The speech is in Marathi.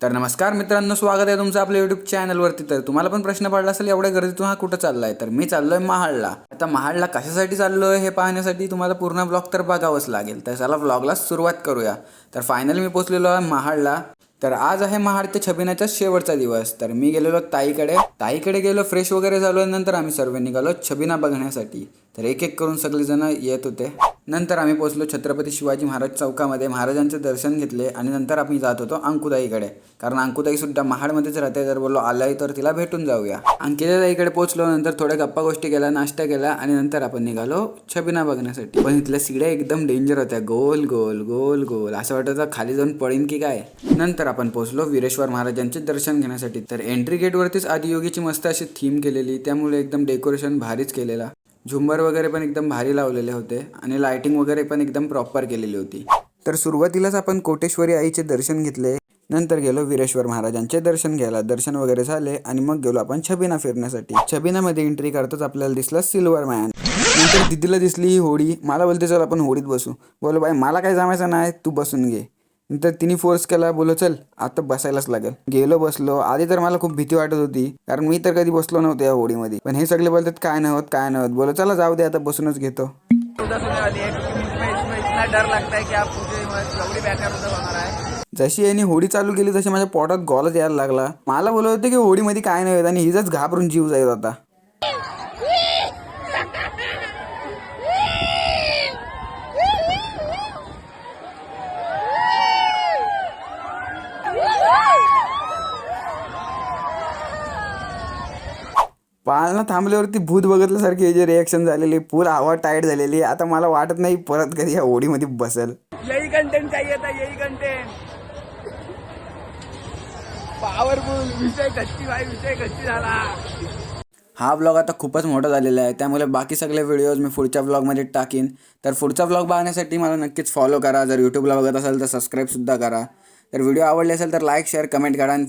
तर नमस्कार मित्रांनो, स्वागत आहे तुमचं आपल्या यूट्यूब चॅनलवरती। तर तुम्हाला पण प्रश्न पडला असेल एवढ्या गर्दीतून हा कुठं चाललाय, तर मी चाललोय महाडला। आता महाडला कशासाठी चाललोय हे पाहण्यासाठी तुम्हाला पूर्ण ब्लॉग तर बघावंच लागेल। तर चला ब्लॉगला सुरुवात करूया। तर फायनली मी पोहोचलेलो आहे महाडला। तर आज आहे महाड ते छबिनाचा शेवटचा दिवस। तर मी गेलेलो ताईकडे गेलो, फ्रेश वगैरे झालो। नंतर आम्ही सर्व निघालो छबिना बघण्यासाठी। तर एक एक करून सगळेजण येत होते। नंतर आम्ही पोहोचलो छत्रपती शिवाजी महाराज चौकामध्ये, महाराजांचे दर्शन घेतले आणि नंतर आम्ही जात होतो अंकुताईकडे, कारण अंकुताई सुद्धा महाडमध्येच राहते। तर बोललो आलाय तर तिला भेटून जाऊया। अंकिताईकडे पोहोचलो, नंतर थोड्या गप्पा गोष्टी केल्या, नाश्ता केला आणि नंतर आपण निघालो छबिना बघण्यासाठी। पण इथल्या सीड्या एकदम डेंजर होत्या, गोल गोल गोल गोल, असं वाटत होतं खाली जाऊन पडीन की काय। नंतर आपण पोहोचलो वीरेश्वर महाराजांचे दर्शन घेण्यासाठी। तर एंट्री गेटवरतीच आदियोगीची मस्त अशी थीम केलेली, त्यामुळे एकदम डेकोरेशन भारीच केलेला। झुंबर वगैरे पण एकदम भारी लावलेले होते आणि लाइटिंग वगैरे पण एकदम प्रॉपर केलेली होती। तर सुरुवातीलाच आपण कोटेश्वरी आईचे दर्शन घेतले, नंतर गेलो वीरेश्वर महाराजांचे दर्शन घ्यायला। दर्शन वगैरे झाले आणि मग गेलो आपण छबिना फिरण्यासाठी। छबिनामध्ये एंट्री करताच आपल्याला दिसला सिल्वर मॅन। नंतर दिदीला दिसली ही होडी, मला बोलते चल आपण होडीत बसू। बोलो बाई मला काय जमायचं नाही, तू बसून घे। नंतर तिने फोर्स केला, बोलो चल आता बसायलाच लागेल। गेलो, बसलो। आधी तर मला खूप भीती वाटत होती, कारण मी तर कधी बसलो नव्हतो या होडीमध्ये। पण हे सगळे बोलतात काय नाही होत काय नाही होत। बोलो चला जाऊ दे, आता बसूनच घेतो। डर लगता है कि आप मुझे एवढी बेकार होणार आहे। जशी यांनी होडी चालू केली तशी माझ्या पोटात गोलच यायला लागला। मला बोलत होते की होडीमध्ये काय नाही होत आणि हिजच घाबरून जीव जायत होता। पाळणा थांबल्यावरती भूत बघितल्यासारखी जे रिएक्शन झालेली, पूर्ण हवा टाईट झालेली। आता मला वाटत नाही परत कधी या होडीमध्ये बसेल। यही कंटेंट चाहिए था, यही कंटेंट पॉवरफुल। विषय गच्ची झाला। हा ब्लॉग आता खूपच मोठा झालेला आहे, त्यामुळे बाकी सगळे व्हिडिओज मी पुढच्या ब्लॉगमध्ये टाकीन। तर पुढचा ब्लॉग पाहण्यासाठी मला नक्कीच फॉलो करा। जर यूट्यूबला बघत असाल तर सबस्क्राईब सुद्धा करा। तर व्हिडिओ आवडले असेल तर लाईक शेअर कमेंट करा आणि